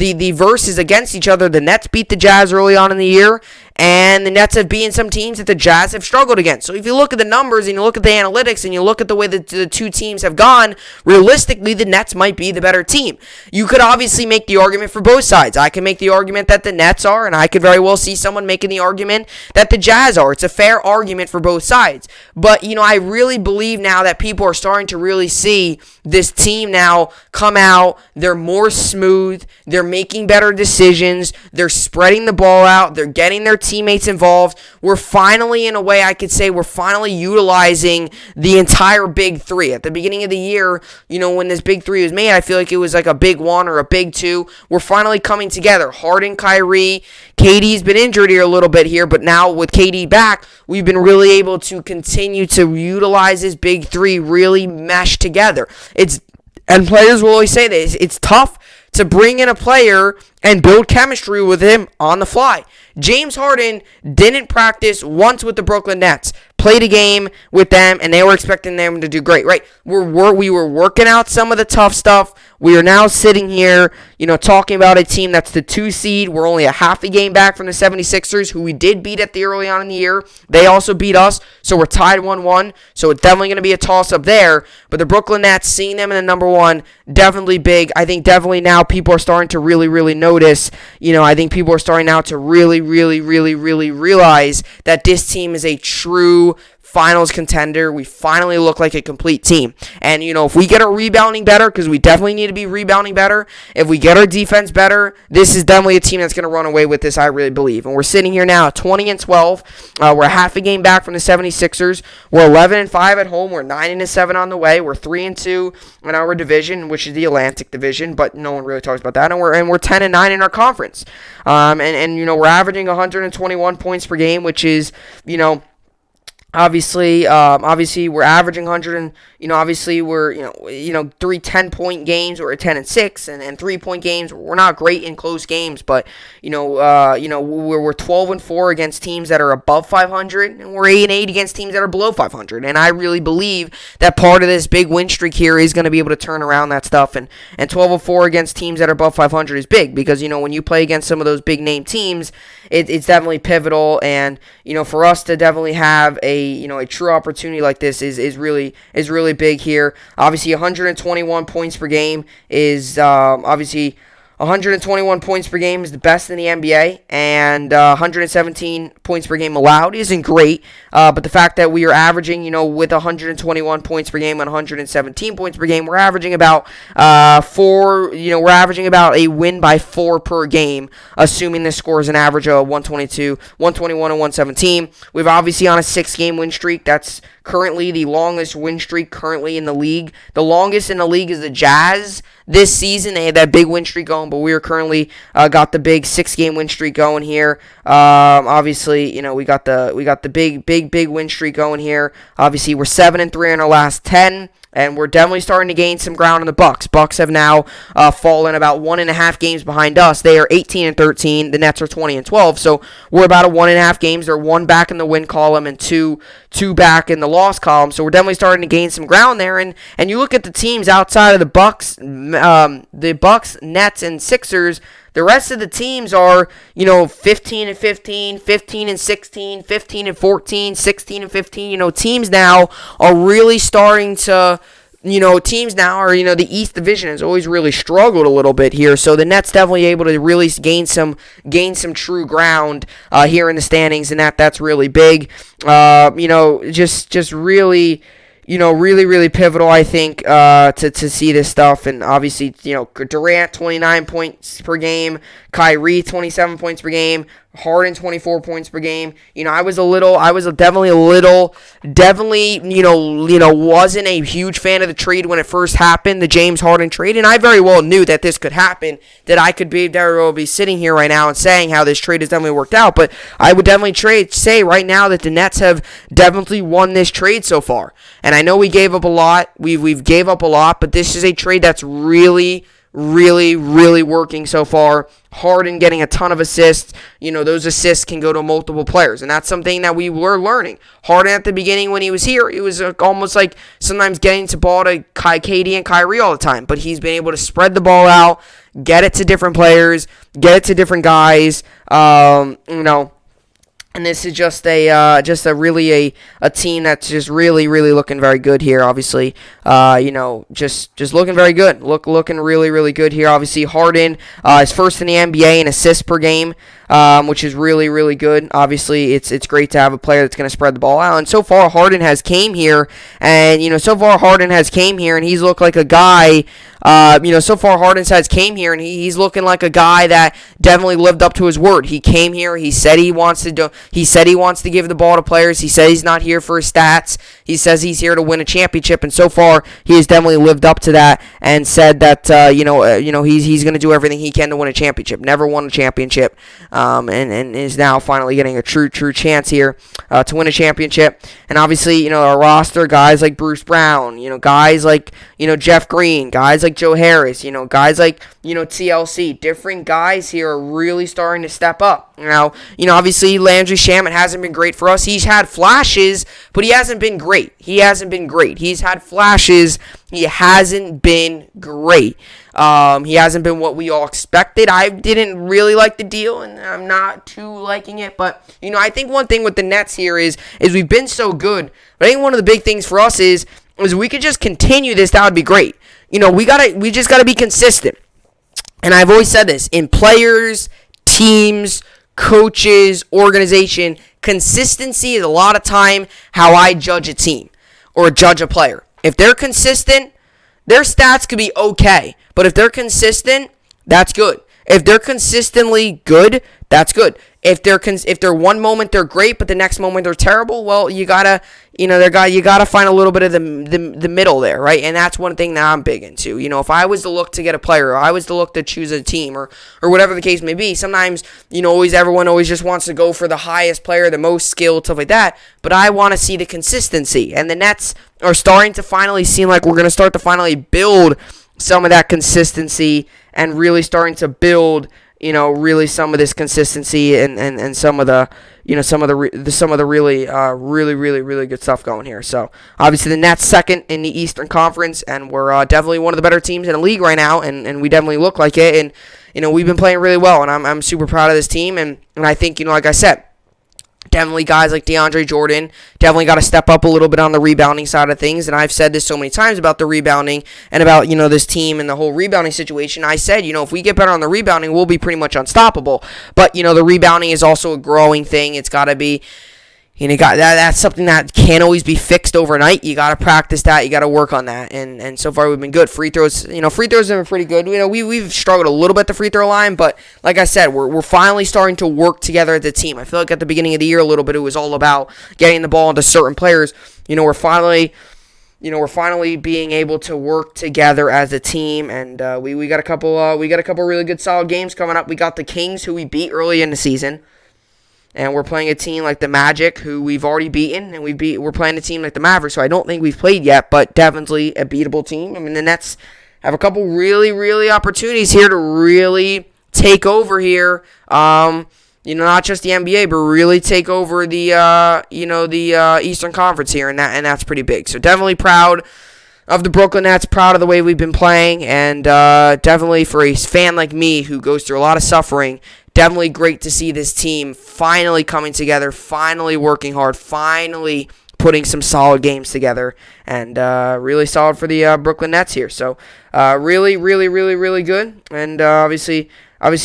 the verses against each other. The Nets beat the Jazz early on in the year, and the Nets have beaten some teams that the Jazz have struggled against. So if you look at the numbers and you look at the analytics and you look at the way that the two teams have gone, realistically, the Nets might be the better team. You could obviously make the argument for both sides. I can make the argument that the Nets are, and I could very well see someone making the argument that the Jazz are. It's a fair argument for both sides. But, I really believe now that people are starting to really see this team now come out. They're more smooth. They're making better decisions. They're spreading the ball out. They're getting their teammates involved. We're finally, in a way, I could say we're finally utilizing the entire big three. At the beginning of the year, when this big three was made, I feel like it was like a big one or a big two. We're finally coming together. Harden, Kyrie, KD's been injured here a little bit here, but now with KD back, we've been really able to continue to utilize this big three, really mesh together. And players will always say this, it's tough to bring in a player and build chemistry with him on the fly. James Harden didn't practice once with the Brooklyn Nets. Played a game with them, and they were expecting them to do great, right? We were working out some of the tough stuff. We are now sitting here, talking about a team that's the 2 seed. We're only a half a game back from the 76ers, who we did beat at the early on in the year. They also beat us, so we're tied 1-1. So it's definitely going to be a toss-up there. But the Brooklyn Nets, seeing them in the number one, definitely big. I think definitely now people are starting to really, really notice. I think people are starting now to really, really, really, really realize that this team is a true finals contender. We finally look like a complete team. And, if we get our rebounding better, because we definitely need to be rebounding better, if we get our defense better, this is definitely a team that's going to run away with this, I really believe. And we're sitting here now at 20-12. We're half a game back from the 76ers. We're 11-5 at home. We're 9-7 on the way. We're 3-2 in our division, which is the Atlantic Division, but no one really talks about that. And we're 10-9 in our conference. We're averaging 121 points per game, which is, Obviously, we're averaging 100, and obviously we're 3 10-point games, or 10-6, and 3-point games. We're not great in close games, but we're 12-4 against teams that are above 500, and we're 8-8 against teams that are below 500. And I really believe that part of this big win streak here is going to be able to turn around that stuff. And 12-4 against teams that are above 500 is big, because when you play against some of those big name teams, it's definitely pivotal. And for us to definitely have a true opportunity like this is really big here. Obviously, 121 points per game is obviously 121 points per game is the best in the NBA, and 117 points per game allowed isn't great. But the fact that we are averaging, with 121 points per game and 117 points per game, we're averaging about we're averaging about a win by 4 per game, assuming the score is an average of 122, 121, and 117. We're obviously on a 6-game win streak. That's currently the longest win streak currently in the league. The longest in the league is the Jazz. This season, they had that big win streak going, but we are currently got the big 6-game win streak going here. Obviously, we got the big win streak going here. Obviously, we're 7-3 in our last 10. And we're definitely starting to gain some ground on the Bucks. Bucks have now fallen about 1.5 games behind us. They are 18-13. The Nets are 20-12. So we're about a 1.5 games. They're 1 back in the win column and two back in the loss column. So we're definitely starting to gain some ground there. And you look at the teams outside of the Bucks, Nets, and Sixers. The rest of the teams are, 15-15, 15-16, 15-14, 16-15. Teams now are really starting to, the East Division has always really struggled a little bit here. So the Nets definitely able to really gain some true ground here in the standings, and that's really big. Just really. Really pivotal, I think, to see this stuff. And obviously, Durant, 29 points per game. Kyrie, 27 points per game. Harden, 24 points per game. Definitely wasn't a huge fan of the trade when it first happened, the James Harden trade. And I very well knew that this could happen, that I could be sitting here right now and saying how this trade has definitely worked out. But I would definitely say right now that the Nets have definitely won this trade so far. And I know we gave up a lot. We've gave up a lot, but this is a trade that's really working so far. Harden getting a ton of assists. Those assists can go to multiple players, and that's something that we were learning. Harden at the beginning when he was here, it was almost like sometimes getting the ball to KD and Kyrie all the time, but he's been able to spread the ball out, get it to different players, get it to different guys. And this is just a team that's just really looking very good here. Obviously, just looking very good. Looking really good here. Obviously, Harden is first in the NBA in assists per game, which is really good. Obviously, it's great to have a player that's going to spread the ball out. And so far, Harden has came here, and he's looked like a guy. So far Harden has came here, and he's looking like a guy that definitely lived up to his word. He came here. He said he wants to give the ball to players. He said he's not here for his stats. He says he's here to win a championship, and so far he has definitely lived up to that and said that he's going to do everything he can to win a championship. Never won a championship, and is now finally getting a true chance here to win a championship. And obviously, our roster, guys like Bruce Brown, guys like Jeff Green, guys like Joe Harris, guys like TLC, different guys here are really starting to step up. Now, obviously Landry Shamet hasn't been great for us. He's had flashes, but he hasn't been great. He's had flashes. He hasn't been great. He hasn't been what we all expected. I didn't really like the deal, and I'm not too liking it. But, I think one thing with the Nets here is we've been so good. But I think one of the big things for us is we could just continue this. That would be great. We just gotta be consistent. And I've always said this, in players, teams, coaches, organization, consistency is a lot of time how I judge a team or judge a player. If they're consistent, their stats could be okay. But if they're consistent, that's good. If they're consistently good, that's good. If they're one moment they're great, but the next moment they're terrible, well, you gotta find a little bit of the middle there, right? And that's one thing that I'm big into. If I was to look to get a player, or I was to look to choose a team, or whatever the case may be, sometimes everyone always just wants to go for the highest player, the most skilled, stuff like that. But I want to see the consistency, and the Nets are starting to finally seem like we're gonna start to finally build some of that consistency and really starting to build, really some of this consistency and some of the, really good stuff going here. So obviously the Nets second in the Eastern Conference, and we're definitely one of the better teams in the league right now, and we definitely look like it. And we've been playing really well, and I'm super proud of this team, and I think like I said, Definitely guys like DeAndre Jordan definitely got to step up a little bit on the rebounding side of things. And I've said this so many times about the rebounding and about, this team and the whole rebounding situation. I said, if we get better on the rebounding, we'll be pretty much unstoppable. But, the rebounding is also a growing thing. It's got to be, that's something that can't always be fixed overnight. You got to practice that. You got to work on that. And so far we've been good. Free throws have been pretty good. We've struggled a little bit at the free throw line, but like I said, we're finally starting to work together as a team. I feel like at the beginning of the year a little bit it was all about getting the ball into certain players. We're finally being able to work together as a team, and we got a couple really good solid games coming up. We got the Kings, who we beat early in the season. And we're playing a team like the Magic, who we've already beaten, and we're playing a team like the Mavericks, so I don't think we've played yet, but definitely a beatable team. I mean, the Nets have a couple really, really opportunities here to really take over here. Not just the NBA, but really take over the Eastern Conference here, and that's pretty big. So definitely proud of the Brooklyn Nets, proud of the way we've been playing, and definitely for a fan like me who goes through a lot of suffering, definitely great to see this team finally coming together, finally working hard, finally putting some solid games together, and really solid for the Brooklyn Nets here. So really, really, really, really good, and obviously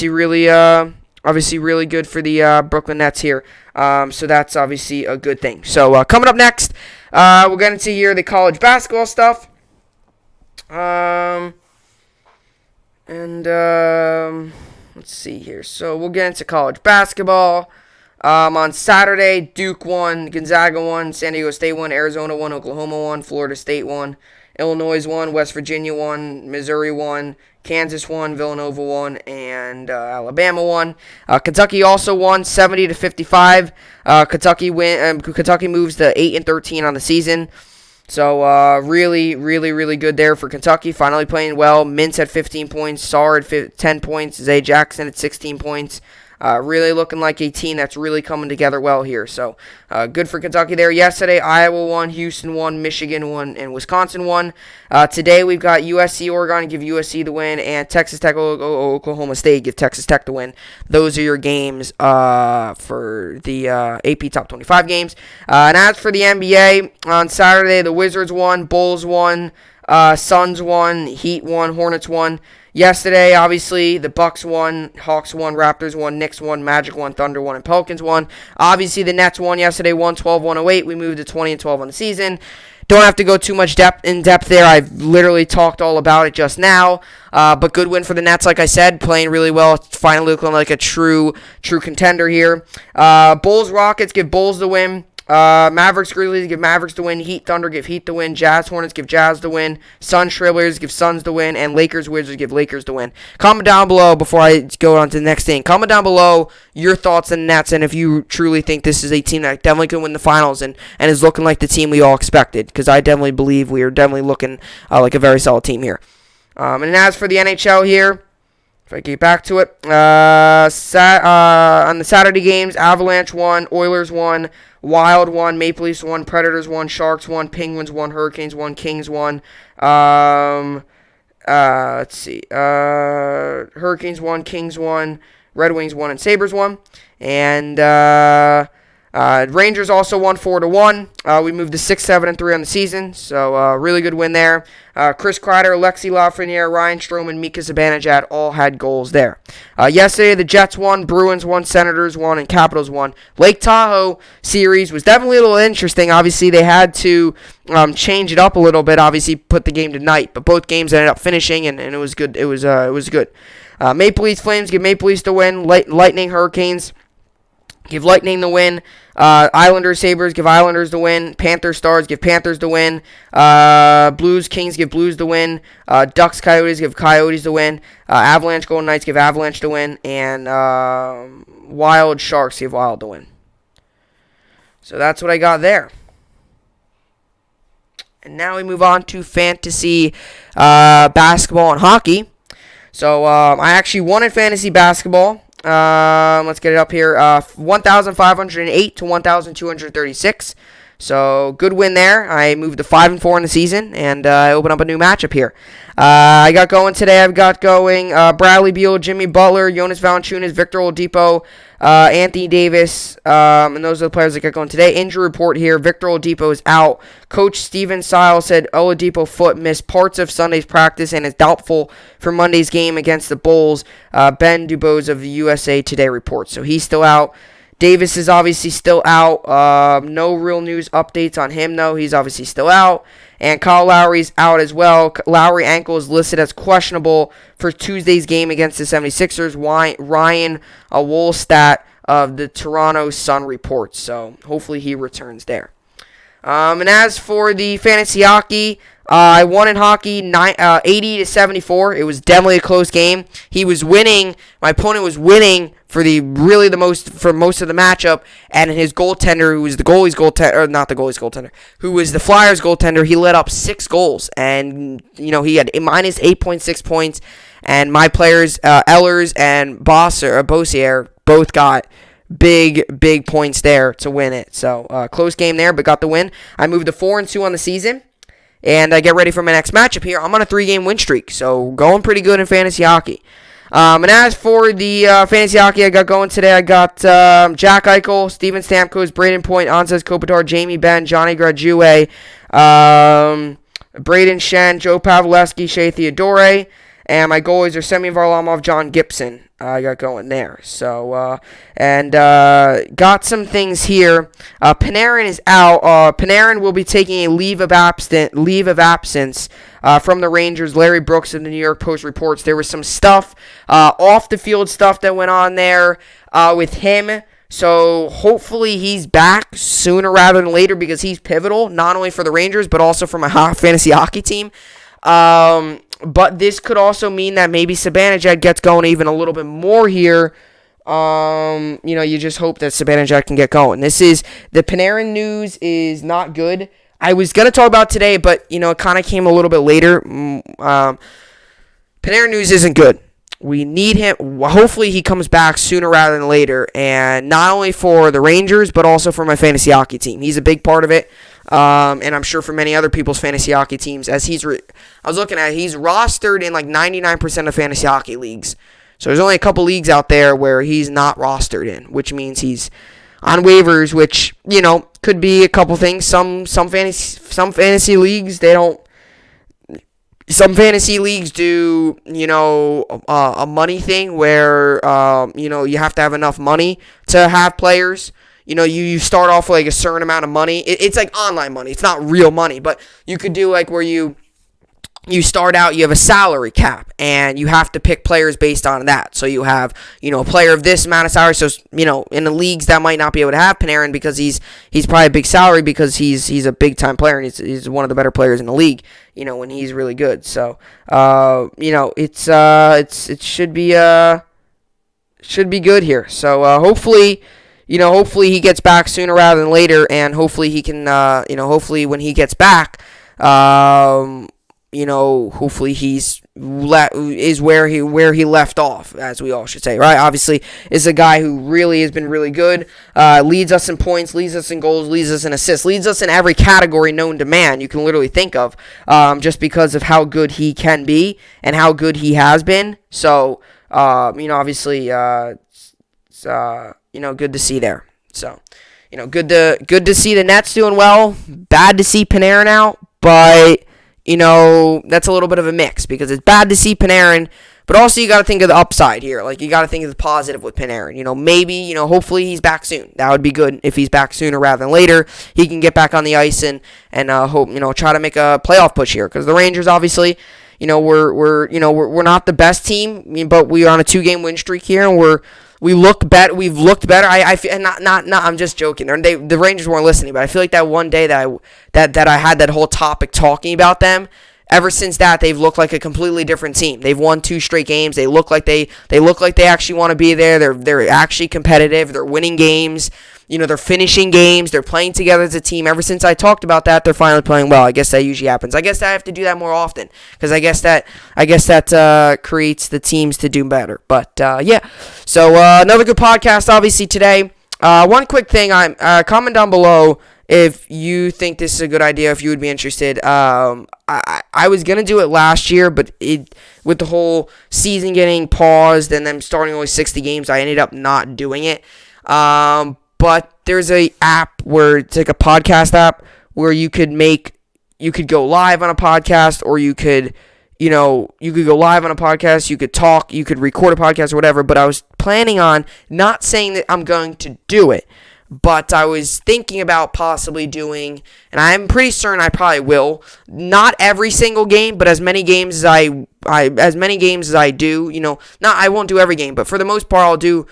really good for the Brooklyn Nets here. So that's obviously a good thing. So coming up next, we're going to see here the college basketball stuff. Let's see here. So we'll get into college basketball. On Saturday, Duke won, Gonzaga won, San Diego State won, Arizona won, Oklahoma won, Florida State won, Illinois won, West Virginia won, Missouri won, Kansas won, Villanova won, and Alabama won. Kentucky also won 70-55. Kentucky moves to 8-13 on the season. So really, really, really good there for Kentucky. Finally playing well. Mintz at 15 points. Sarr at 10 points. Zay Jackson at 16 points. Really looking like a team that's really coming together well here. So good for Kentucky there. Yesterday, Iowa won, Houston won, Michigan won, and Wisconsin won. Today, we've got USC, Oregon give USC the win, and Texas Tech, Oklahoma State give Texas Tech the win. Those are your games for the AP Top 25 games. And as for the NBA, on Saturday, the Wizards won, Bulls won, Suns won, Heat won, Hornets won. Yesterday, obviously, the Bucks won, Hawks won, Raptors won, Knicks won, Magic won, Thunder won, and Pelicans won. Obviously, the Nets won yesterday, 112-108. We moved to 20-12 on the season. Don't have to go too much in depth there. I've literally talked all about it just now. But good win for the Nets, like I said, playing really well. It's finally looking like a true contender here. Bulls, Rockets give Bulls the win. Mavericks, Grizzlies give Mavericks the win. Heat, Thunder give Heat the win. Jazz, Hornets give Jazz the win. Suns, Trailblazers give Suns the win. And Lakers, Wizards give Lakers the win. Comment down below before I go on to the next thing. Comment down below your thoughts on the Nets and if you truly think this is a team that definitely can win the finals and is looking like the team we all expected. Because I definitely believe we are definitely looking like a very solid team here. And as for the NHL here, if I get back to it, on the Saturday games, Avalanche won, Oilers won, Wild won, Maple Leafs won, Predators won, Sharks won, Penguins won, Hurricanes won, Kings won. Let's see. Hurricanes won, Kings won, Red Wings won, and Sabres won. And Rangers also won 4-1. We moved to 6-7-3 on the season, so really good win there. Chris Kreider, Alexi Lafreniere, Ryan Strowman, Mika Zibanejad all had goals there. Yesterday, the Jets won, Bruins won, Senators won, and Capitals won. Lake Tahoe series was definitely a little interesting. Obviously, they had to change it up a little bit. Obviously, put the game to night, but both games ended up finishing, and it was good. It was good. Maple Leafs, Flames give Maple Leafs the win. Lightning, Hurricanes give Lightning the win. Islanders, Sabres give Islanders the win. Panthers, Stars give Panthers the win. Blues, Kings give Blues the win. Ducks, Coyotes give Coyotes the win. Avalanche, Golden Knights give Avalanche the win. And Wild, Sharks give Wild the win. So that's what I got there. And now we move on to fantasy basketball and hockey. So I actually won in fantasy basketball. Let's get it up here. 1,508 to 1,236. So good win there. I moved to 5-4 in the season, and I open up a new matchup here. I got going today. I've got going Bradley Beal, Jimmy Butler, Jonas Valanciunas, Victor Oladipo, Anthony Davis, and those are the players that got going today. Injury report here. Victor Oladipo is out. Coach Steven Seil said Oladipo foot missed parts of Sunday's practice and is doubtful for Monday's game against the Bulls. Ben Dubose of the USA Today reports. So he's still out. Davis is obviously still out. No real news updates on him, though. He's obviously still out. And Kyle Lowry's out as well. Lowry ankle is listed as questionable for Tuesday's game against the 76ers. Ryan Wolstadt of the Toronto Sun reports. So hopefully he returns there. And as for the fantasy hockey, I won in hockey 80-74. It was definitely a close game. He was winning. My opponent was winning for most of the matchup, and his goaltender, who was the goalie's goaltender, or not the goalie's goaltender, who was the Flyers goaltender, he let up 6 goals, and he had minus 8.6 points, and my players Ehlers and Bossier both got big points there to win it. So close game there, but got the win. I moved to 4-2 on the season. And I get ready for my next matchup here. I'm on a 3-game win streak, so going pretty good in fantasy hockey. And as for the fantasy hockey I got going today, I got Jack Eichel, Steven Stamkos, Braden Point, Anzes Kopitar, Jamie Benn, Johnny Gaudreau, Braden Shen, Joe Pavelski, Shea Theodore. And my goalies are Semyon Varlamov, John Gibson. I got going there. So, got some things here. Panarin is out. Panarin will be taking a leave of absence from the Rangers. Larry Brooks of the New York Post reports there was some stuff, off the field stuff that went on there with him. So hopefully he's back sooner rather than later because he's pivotal, not only for the Rangers but also for my fantasy hockey team. But this could also mean that maybe Zibanejad gets going even a little bit more here. You just hope that Zibanejad can get going. The Panarin news is not good. I was going to talk about today, but, it kind of came a little bit later. Panarin news isn't good. We need him. Hopefully he comes back sooner rather than later, and not only for the Rangers, but also for my fantasy hockey team. He's a big part of it. And I'm sure for many other people's fantasy hockey teams, as he's rostered in like 99% of fantasy hockey leagues. So there's only a couple leagues out there where he's not rostered in, which means he's on waivers, which, could be a couple things. Some fantasy leagues, they don't. Some fantasy leagues do, a money thing where, you have to have enough money to have players. You start off with like a certain amount of money. It's like online money. It's not real money, but you could do like where you start out, you have a salary cap, and you have to pick players based on that. So you have, a player of this amount of salary. So, in the leagues that might not be able to have Panarin because he's probably a big salary because he's a big time player and he's one of the better players in the league, when he's really good. So, it should be good here. So, hopefully he gets back sooner rather than later, and hopefully he can, hopefully when he gets back, hopefully is where he left off, as we all should say, right? Obviously, is a guy who really has been really good, leads us in points, leads us in goals, leads us in assists, leads us in every category known to man you can literally think of, just because of how good he can be and how good he has been. So, obviously, it's good to see there. So, good to see the Nets doing well. Bad to see Panarin out, but that's a little bit of a mix because it's bad to see Panarin, but also you got to think of the upside here. Like, you got to think of the positive with Panarin. Maybe, hopefully he's back soon. That would be good if he's back sooner rather than later. He can get back on the ice and hope, try to make a playoff push here because the Rangers, obviously, we're not the best team, but we are on a 2-game win streak here, and we've looked better. I feel not. I'm just joking. The Rangers weren't listening, but I feel like that one day that I had that whole topic talking about them. Ever since that, they've looked like a completely different team. They've won 2 straight games. They look like they actually want to be there. They're actually competitive. They're winning games. They're finishing games. They're playing together as a team. Ever since I talked about that, they're finally playing well. I guess that usually happens. I guess I have to do that more often because I guess that creates the teams to do better. But yeah. So another good podcast, obviously today. One quick thing. Comment down below if you think this is a good idea, if you would be interested. I was going to do it last year, but with the whole season getting paused and them starting only 60 games, I ended up not doing it. But there's a app where it's like a podcast app where you could go live on a podcast, or you could go live on a podcast, you could talk, you could record a podcast or whatever, but I was planning on not saying that I'm going to do it, but I was thinking about possibly doing, and I'm pretty certain I probably will, not every single game, but as many games as I do, not, I won't do every game, but for the most part, I'll do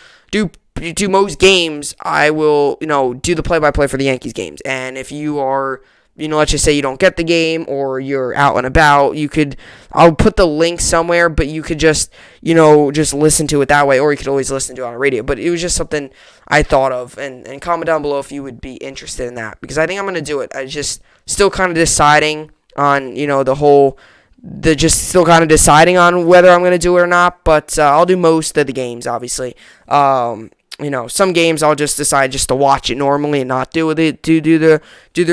most games. I will, do the play-by-play for the Yankees games, and if you are, let's just say you don't get the game or you're out and about, I'll put the link somewhere, but you could just listen to it that way, or you could always listen to it on the radio. But it was just something I thought of, and comment down below if you would be interested in that, because I think I'm going to do it. I just still kind of deciding on, still kind of deciding on whether I'm going to do it or not, but I'll do most of the games, obviously. Some games I'll just decide just to watch it normally and not do the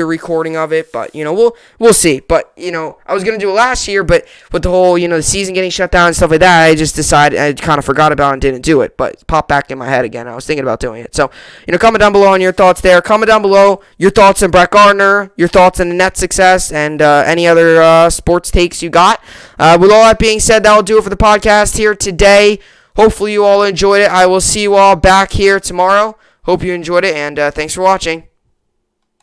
recording of it. But we'll see. But I was gonna do it last year, but with the whole the season getting shut down and stuff like that, I just decided, I kind of forgot about it and didn't do it. But it popped back in my head again. I was thinking about doing it. So comment down below on your thoughts there. Comment down below your thoughts on Brett Gardner, your thoughts on the Nets' success, and any other sports takes you got. With all that being said, that'll do it for the podcast here today. Hopefully you all enjoyed it. I will see you all back here tomorrow. Hope you enjoyed it, and thanks for watching.